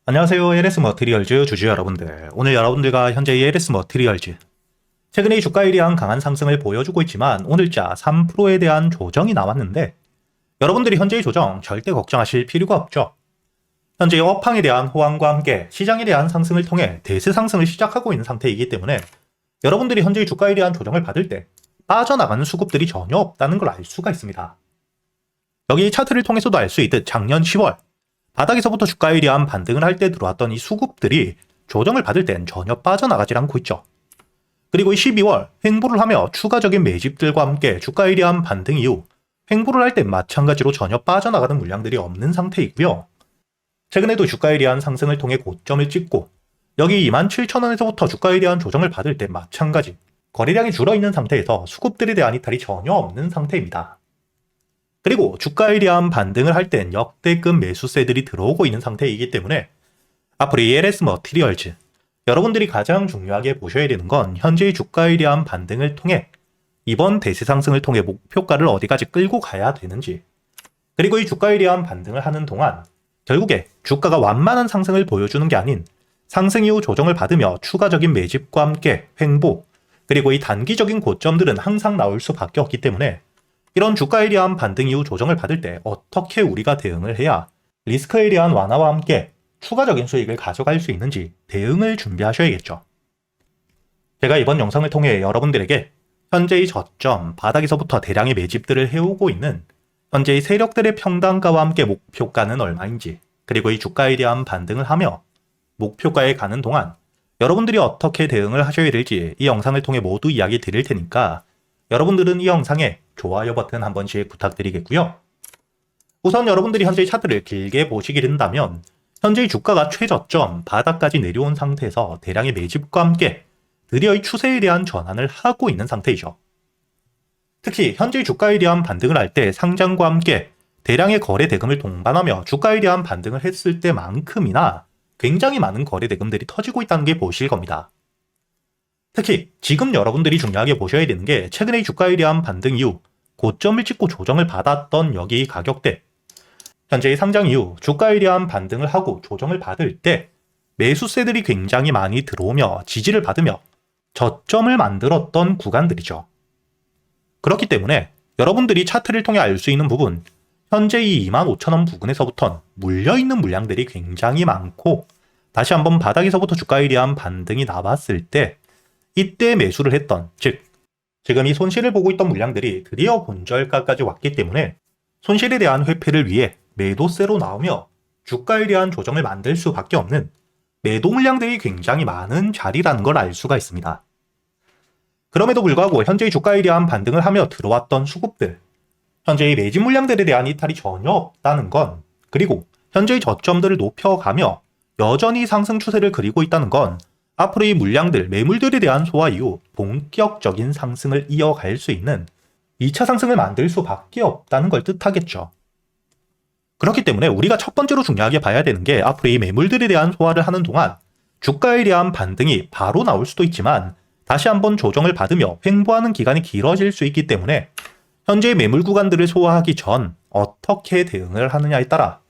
안녕하세요. LS 머티리얼즈 주주 여러분들. 오늘 여러분들과 현재의 LS 머티리얼즈. 최근에 주가에 대한 강한 상승을 보여주고 있지만 오늘자 3%에 대한 조정이 나왔는데 여러분들이 현재의 조정 절대 걱정하실 필요가 없죠. 현재 업황에 대한 호황과 함께 시장에 대한 상승을 통해 대세 상승을 시작하고 있는 상태이기 때문에 여러분들이 현재의 주가에 대한 조정을 받을 때 빠져나가는 수급들이 전혀 없다는 걸 알 수가 있습니다. 여기 차트를 통해서도 알 수 있듯 작년 10월 바닥에서부터 주가에 대한 반등을 할 때 들어왔던 이 수급들이 조정을 받을 땐 전혀 빠져나가질 않고 있죠. 그리고 이 12월 횡보를 하며 추가적인 매집들과 함께 주가에 대한 반등 이후 횡보를 할 땐 마찬가지로 전혀 빠져나가는 물량들이 없는 상태이고요. 최근에도 주가에 대한 상승을 통해 고점을 찍고 여기 27,000원에서부터 주가에 대한 조정을 받을 때 마찬가지 거래량이 줄어있는 상태에서 수급들에 대한 이탈이 전혀 없는 상태입니다. 그리고 주가에 대한 반등을 할 땐 역대급 매수세들이 들어오고 있는 상태이기 때문에 앞으로 이 LS 머티리얼즈 여러분들이 가장 중요하게 보셔야 되는 건 현재의 주가에 대한 반등을 통해 이번 대세 상승을 통해 목표가를 어디까지 끌고 가야 되는지, 그리고 이 주가에 대한 반등을 하는 동안 결국에 주가가 완만한 상승을 보여주는 게 아닌 상승 이후 조정을 받으며 추가적인 매집과 함께 횡보, 그리고 이 단기적인 고점들은 항상 나올 수밖에 없기 때문에 이런 주가에 대한 반등 이후 조정을 받을 때 어떻게 우리가 대응을 해야 리스크에 대한 완화와 함께 추가적인 수익을 가져갈 수 있는지 대응을 준비하셔야겠죠. 제가 이번 영상을 통해 여러분들에게 현재의 저점, 바닥에서부터 대량의 매집들을 해오고 있는 현재의 세력들의 평단가와 함께 목표가는 얼마인지, 그리고 이 주가에 대한 반등을 하며 목표가에 가는 동안 여러분들이 어떻게 대응을 하셔야 될지 이 영상을 통해 모두 이야기 드릴 테니까 여러분들은 이 영상에 좋아요 버튼 한 번씩 부탁드리겠고요. 우선 여러분들이 현재 차트를 길게 보시게 된다면 현재의 주가가 최저점 바닥까지 내려온 상태에서 대량의 매집과 함께 드디어 이 추세에 대한 전환을 하고 있는 상태이죠. 특히 현재의 주가에 대한 반등을 할 때 상장과 함께 대량의 거래 대금을 동반하며 주가에 대한 반등을 했을 때만큼이나 굉장히 많은 거래 대금들이 터지고 있다는 게 보실 겁니다. 특히 지금 여러분들이 중요하게 보셔야 되는 게 최근의 주가에 대한 반등 이후 고점을 찍고 조정을 받았던 여기 가격대, 현재의 상장 이후 주가에 대한 반등을 하고 조정을 받을 때 매수세들이 굉장히 많이 들어오며 지지를 받으며 저점을 만들었던 구간들이죠. 그렇기 때문에 여러분들이 차트를 통해 알 수 있는 부분, 현재 이 25,000원 부근에서부터 물려있는 물량들이 굉장히 많고 다시 한번 바닥에서부터 주가에 대한 반등이 나왔을 때 이때 매수를 했던, 즉 지금 이 손실을 보고 있던 물량들이 드디어 본절가까지 왔기 때문에 손실에 대한 회피를 위해 매도세로 나오며 주가에 대한 조정을 만들 수밖에 없는 매도 물량들이 굉장히 많은 자리라는 걸 알 수가 있습니다. 그럼에도 불구하고 현재의 주가에 대한 반등을 하며 들어왔던 수급들, 현재의 매집 물량들에 대한 이탈이 전혀 없다는 건, 그리고 현재의 저점들을 높여가며 여전히 상승 추세를 그리고 있다는 건 앞으로 이 물량들, 매물들에 대한 소화 이후 본격적인 상승을 이어갈 수 있는 2차 상승을 만들 수밖에 없다는 걸 뜻하겠죠. 그렇기 때문에 우리가 첫 번째로 중요하게 봐야 되는 게 앞으로 이 매물들에 대한 소화를 하는 동안 주가에 대한 반등이 바로 나올 수도 있지만 다시 한번 조정을 받으며 횡보하는 기간이 길어질 수 있기 때문에 현재의 매물 구간들을 소화하기 전 어떻게 대응을 하느냐에 따라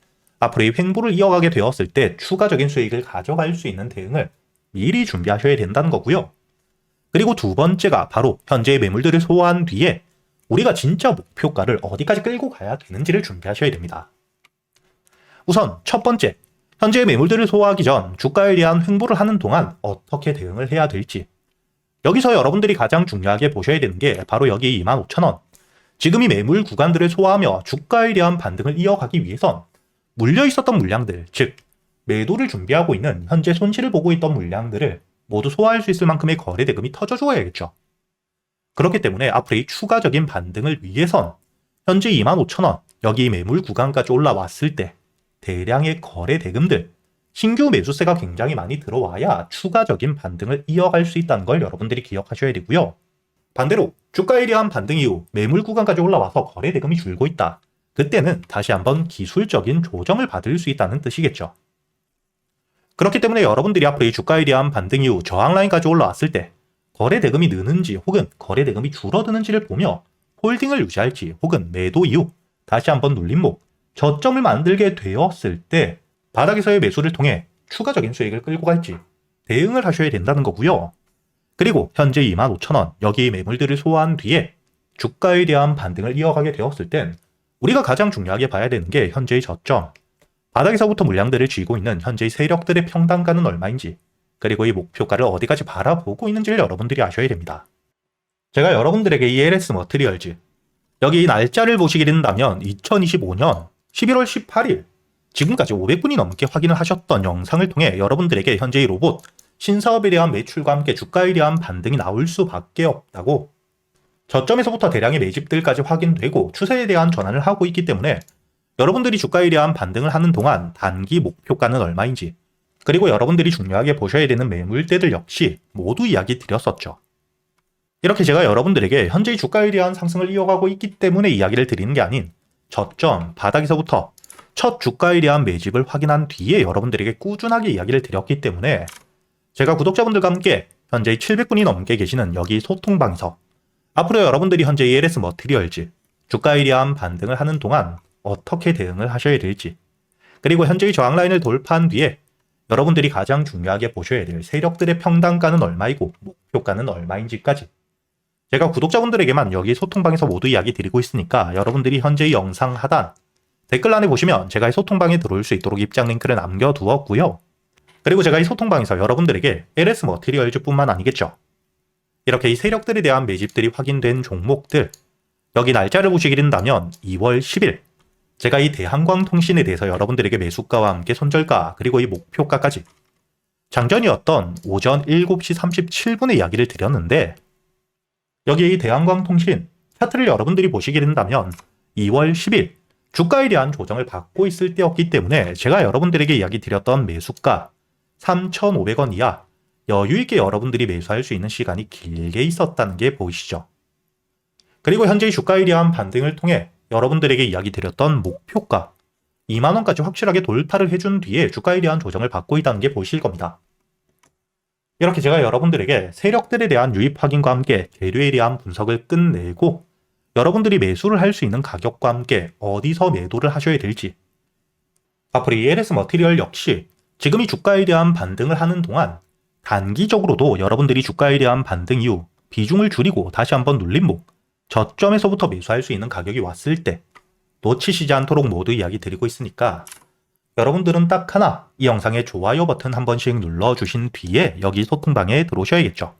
앞으로 이 횡보를 이어가게 되었을 때 추가적인 수익을 가져갈 수 있는 대응을 미리 준비하셔야 된다는 거고요. 그리고 두 번째가 바로 현재의 매물들을 소화한 뒤에 우리가 진짜 목표가를 어디까지 끌고 가야 되는지를 준비하셔야 됩니다. 우선 첫 번째, 현재의 매물들을 소화하기 전 주가에 대한 횡보를 하는 동안 어떻게 대응을 해야 될지. 여기서 여러분들이 가장 중요하게 보셔야 되는 게 바로 여기 25,000원. 지금 이 매물 구간들을 소화하며 주가에 대한 반등을 이어가기 위해선 물려 있었던 물량들, 즉 매도를 준비하고 있는 현재 손실을 보고 있던 물량들을 모두 소화할 수 있을 만큼의 거래 대금이 터져줘야겠죠. 그렇기 때문에 앞으로 이 추가적인 반등을 위해선 현재 25,000원 여기 매물 구간까지 올라왔을 때 대량의 거래 대금들, 신규 매수세가 굉장히 많이 들어와야 추가적인 반등을 이어갈 수 있다는 걸 여러분들이 기억하셔야 되고요. 반대로 주가에 대한 반등 이후 매물 구간까지 올라와서 거래 대금이 줄고 있다. 그때는 다시 한번 기술적인 조정을 받을 수 있다는 뜻이겠죠. 그렇기 때문에 여러분들이 앞으로 이 주가에 대한 반등 이후 저항 라인까지 올라왔을 때 거래 대금이 느는지 혹은 거래 대금이 줄어드는지를 보며 홀딩을 유지할지 혹은 매도 이후 다시 한번 눌림목, 저점을 만들게 되었을 때 바닥에서의 매수를 통해 추가적인 수익을 끌고 갈지 대응을 하셔야 된다는 거고요. 그리고 현재 25,000원 여기 매물들을 소화한 뒤에 주가에 대한 반등을 이어가게 되었을 땐 우리가 가장 중요하게 봐야 되는 게 현재의 저점, 바닥에서부터 물량들을 쥐고 있는 현재의 세력들의 평단가는 얼마인지, 그리고 이 목표가를 어디까지 바라보고 있는지를 여러분들이 아셔야 됩니다. 제가 여러분들에게 이 LS 머티리얼즈 여기 이 날짜를 보시게 된다면 2025년 11월 18일 지금까지 500분이 넘게 확인을 하셨던 영상을 통해 여러분들에게 현재의 로봇 신사업에 대한 매출과 함께 주가에 대한 반등이 나올 수밖에 없다고, 저점에서부터 대량의 매집들까지 확인되고 추세에 대한 전환을 하고 있기 때문에 여러분들이 주가에 대한 반등을 하는 동안 단기 목표가는 얼마인지, 그리고 여러분들이 중요하게 보셔야 되는 매물대들 역시 모두 이야기 드렸었죠. 이렇게 제가 여러분들에게 현재의 주가에 대한 상승을 이어가고 있기 때문에 이야기를 드리는 게 아닌, 저점, 바닥에서부터 첫 주가에 대한 매집을 확인한 뒤에 여러분들에게 꾸준하게 이야기를 드렸기 때문에 제가 구독자분들과 함께 현재 700분이 넘게 계시는 여기 소통방에서 앞으로 여러분들이 현재 ELS 머티리얼즈 주가에 대한 반등을 하는 동안 어떻게 대응을 하셔야 될지, 그리고 현재의 저항 라인을 돌파한 뒤에 여러분들이 가장 중요하게 보셔야 될 세력들의 평단가는 얼마이고 목표가는 얼마인지까지 제가 구독자분들에게만 여기 소통방에서 모두 이야기 드리고 있으니까 여러분들이 현재 영상 하단 댓글란에 보시면 제가 이 소통방에 들어올 수 있도록 입장 링크를 남겨두었고요. 그리고 제가 이 소통방에서 여러분들에게 LS 머티리얼즈 뿐만 아니겠죠. 이렇게 이 세력들에 대한 매집들이 확인된 종목들, 여기 날짜를 보시게 된다면 2월 10일 제가 이 대한광통신에 대해서 여러분들에게 매수가와 함께 손절가 그리고 이 목표가까지 장전이었던 오전 7시 37분에 이야기를 드렸는데, 여기 이 대한광통신 차트를 여러분들이 보시게 된다면 2월 10일 주가에 대한 조정을 받고 있을 때였기 때문에 제가 여러분들에게 이야기 드렸던 매수가 3,500원 이하 여유있게 여러분들이 매수할 수 있는 시간이 길게 있었다는 게 보이시죠. 그리고 현재의 주가에 대한 반등을 통해 여러분들에게 이야기 드렸던 목표가 2만원까지 확실하게 돌파를 해준 뒤에 주가에 대한 조정을 받고 있다는 게 보이실 겁니다. 이렇게 제가 여러분들에게 세력들에 대한 유입 확인과 함께 재료에 대한 분석을 끝내고 여러분들이 매수를 할 수 있는 가격과 함께 어디서 매도를 하셔야 될지, 앞으로 이 LS 머티리얼 역시 지금 이 주가에 대한 반등을 하는 동안 단기적으로도 여러분들이 주가에 대한 반등 이후 비중을 줄이고 다시 한번 눌림목, 저점에서부터 매수할 수 있는 가격이 왔을 때 놓치시지 않도록 모두 이야기 드리고 있으니까 여러분들은 딱 하나 이 영상의 좋아요 버튼 한 번씩 눌러주신 뒤에 여기 소통방에 들어오셔야겠죠.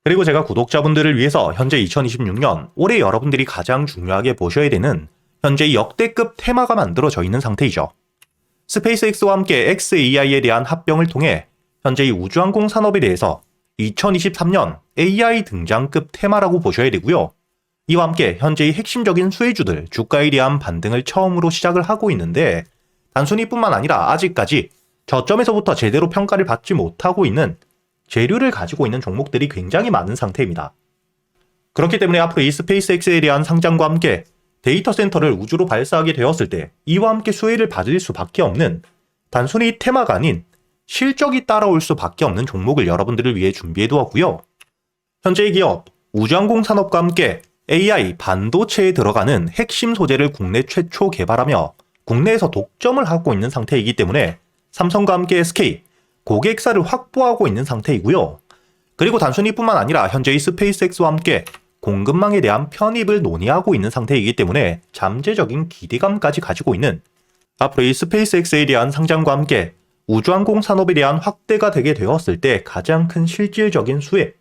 그리고 제가 구독자분들을 위해서 현재 2026년 올해 여러분들이 가장 중요하게 보셔야 되는 현재 역대급 테마가 만들어져 있는 상태이죠. 스페이스X와 함께 xAI에 대한 합병을 통해 현재 이 우주항공 산업에 대해서 2023년 AI 등장급 테마라고 보셔야 되고요. 이와 함께 현재의 핵심적인 수혜주들 주가에 대한 반등을 처음으로 시작을 하고 있는데, 단순히 뿐만 아니라 아직까지 저점에서부터 제대로 평가를 받지 못하고 있는 재료를 가지고 있는 종목들이 굉장히 많은 상태입니다. 그렇기 때문에 앞으로 이 스페이스X에 대한 상장과 함께 데이터 센터를 우주로 발사하게 되었을 때 이와 함께 수혜를 받을 수밖에 없는, 단순히 테마가 아닌 실적이 따라올 수밖에 없는 종목을 여러분들을 위해 준비해 두었고요. 현재의 기업 우주항공 산업과 함께 AI 반도체에 들어가는 핵심 소재를 국내 최초 개발하며 국내에서 독점을 하고 있는 상태이기 때문에 삼성과 함께 SK 고객사를 확보하고 있는 상태이고요. 그리고 단순히 뿐만 아니라 현재의 스페이스X와 함께 공급망에 대한 편입을 논의하고 있는 상태이기 때문에 잠재적인 기대감까지 가지고 있는, 앞으로 이 스페이스X에 대한 상장과 함께 우주항공 산업에 대한 확대가 되게 되었을 때 가장 큰 실질적인 수혜,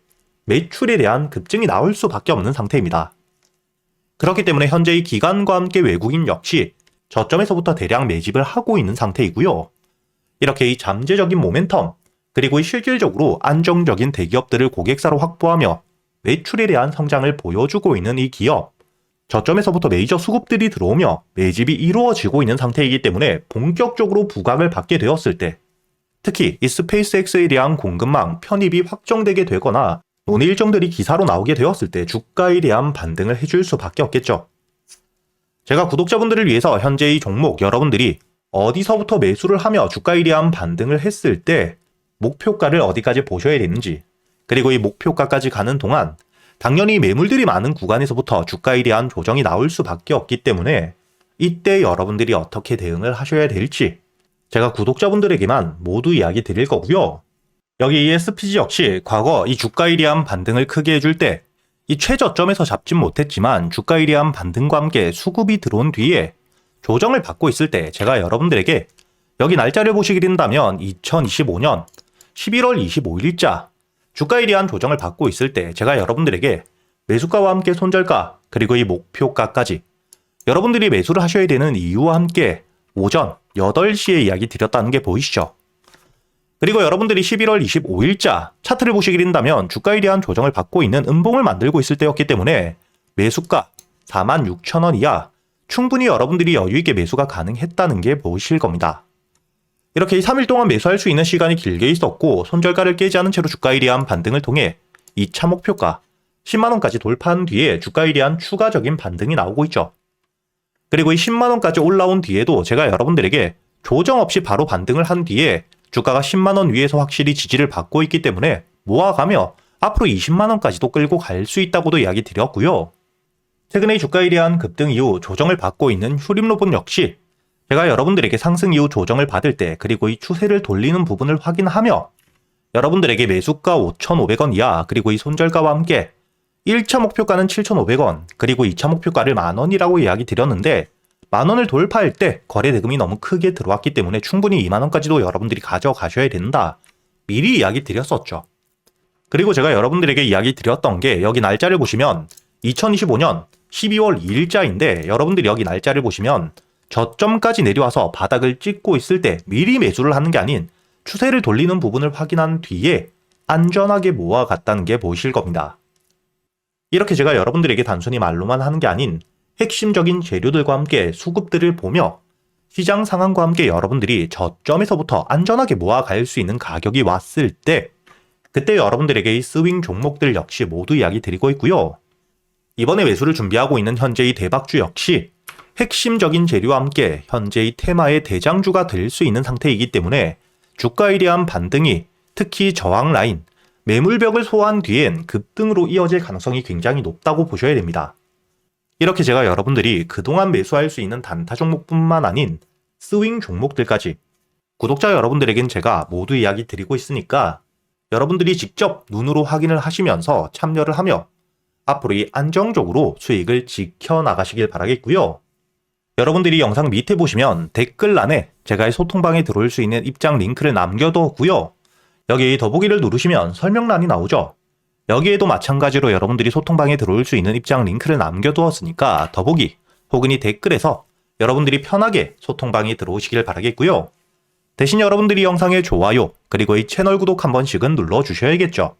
매출에 대한 급증이 나올 수밖에 없는 상태입니다. 그렇기 때문에 현재의 기관과 함께 외국인 역시 저점에서부터 대량 매집을 하고 있는 상태이고요. 이렇게 이 잠재적인 모멘텀, 그리고 실질적으로 안정적인 대기업들을 고객사로 확보하며 매출에 대한 성장을 보여주고 있는 이 기업, 저점에서부터 메이저 수급들이 들어오며 매집이 이루어지고 있는 상태이기 때문에 본격적으로 부각을 받게 되었을 때, 특히 이 스페이스X에 대한 공급망 편입이 확정되게 되거나 논의 일정들이 기사로 나오게 되었을 때 주가에 대한 반등을 해줄 수밖에 없겠죠. 제가 구독자분들을 위해서 현재 이 종목 여러분들이 어디서부터 매수를 하며 주가에 대한 반등을 했을 때 목표가를 어디까지 보셔야 되는지, 그리고 이 목표가까지 가는 동안 당연히 매물들이 많은 구간에서부터 주가에 대한 조정이 나올 수밖에 없기 때문에 이때 여러분들이 어떻게 대응을 하셔야 될지, 제가 구독자분들에게만 모두 이야기 드릴 거고요. 여기 이 SPG 역시 과거 이 주가 일이한 반등을 크게 해줄 때 이 최저점에서 잡진 못했지만 주가 일이한 반등과 함께 수급이 들어온 뒤에 조정을 받고 있을 때 제가 여러분들에게 여기 날짜를 보시게 된다면 2025년 11월 25일자 주가 일이한 조정을 받고 있을 때 제가 여러분들에게 매수가와 함께 손절가 그리고 이 목표가까지 여러분들이 매수를 하셔야 되는 이유와 함께 오전 8시에 이야기 드렸다는 게 보이시죠? 그리고 여러분들이 11월 25일자 차트를 보시게 된다면 주가에 대한 조정을 받고 있는 음봉을 만들고 있을 때였기 때문에 매수가 46,000원 이하 충분히 여러분들이 여유있게 매수가 가능했다는 게 보이실 겁니다. 이렇게 3일 동안 매수할 수 있는 시간이 길게 있었고 손절가를 깨지 않은 채로 주가에 대한 반등을 통해 2차 목표가 10만원까지 돌파한 뒤에 주가에 대한 추가적인 반등이 나오고 있죠. 그리고 이 10만원까지 올라온 뒤에도 제가 여러분들에게 조정 없이 바로 반등을 한 뒤에 주가가 10만원 위에서 확실히 지지를 받고 있기 때문에 모아가며 앞으로 20만원까지도 끌고 갈 수 있다고도 이야기 드렸고요. 최근에 주가에 대한 급등 이후 조정을 받고 있는 휴림로봇 역시 제가 여러분들에게 상승 이후 조정을 받을 때 그리고 이 추세를 돌리는 부분을 확인하며 여러분들에게 매수가 5,500원 이하 그리고 이 손절가와 함께 1차 목표가는 7,500원 그리고 2차 목표가를 만원이라고 이야기 드렸는데 만원을 돌파할 때 거래 대금이 너무 크게 들어왔기 때문에 충분히 2만원까지도 여러분들이 가져가셔야 된다. 미리 이야기 드렸었죠. 그리고 제가 여러분들에게 이야기 드렸던 게 여기 날짜를 보시면 2025년 12월 2일자인데 여러분들이 여기 날짜를 보시면 저점까지 내려와서 바닥을 찍고 있을 때 미리 매수를 하는 게 아닌 추세를 돌리는 부분을 확인한 뒤에 안전하게 모아갔다는 게 보이실 겁니다. 이렇게 제가 여러분들에게 단순히 말로만 하는 게 아닌 핵심적인 재료들과 함께 수급들을 보며 시장 상황과 함께 여러분들이 저점에서부터 안전하게 모아갈 수 있는 가격이 왔을 때 그때 여러분들에게 이 스윙 종목들 역시 모두 이야기 드리고 있고요. 이번에 매수를 준비하고 있는 현재의 대박주 역시 핵심적인 재료와 함께 현재의 테마의 대장주가 될 수 있는 상태이기 때문에 주가에 대한 반등이 특히 저항 라인, 매물벽을 소화한 뒤엔 급등으로 이어질 가능성이 굉장히 높다고 보셔야 됩니다. 이렇게 제가 여러분들이 그동안 매수할 수 있는 단타 종목뿐만 아닌 스윙 종목들까지 구독자 여러분들에겐 제가 모두 이야기 드리고 있으니까 여러분들이 직접 눈으로 확인을 하시면서 참여를 하며 앞으로 이 안정적으로 수익을 지켜나가시길 바라겠고요. 여러분들이 영상 밑에 보시면 댓글란에 제가 소통방에 들어올 수 있는 입장 링크를 남겨뒀고요. 여기 더보기를 누르시면 설명란이 나오죠. 여기에도 마찬가지로 여러분들이 소통방에 들어올 수 있는 입장 링크를 남겨두었으니까 더보기 혹은 이 댓글에서 여러분들이 편하게 소통방에 들어오시길 바라겠고요. 대신 여러분들이 영상의 좋아요 그리고 이 채널 구독 한 번씩은 눌러주셔야겠죠.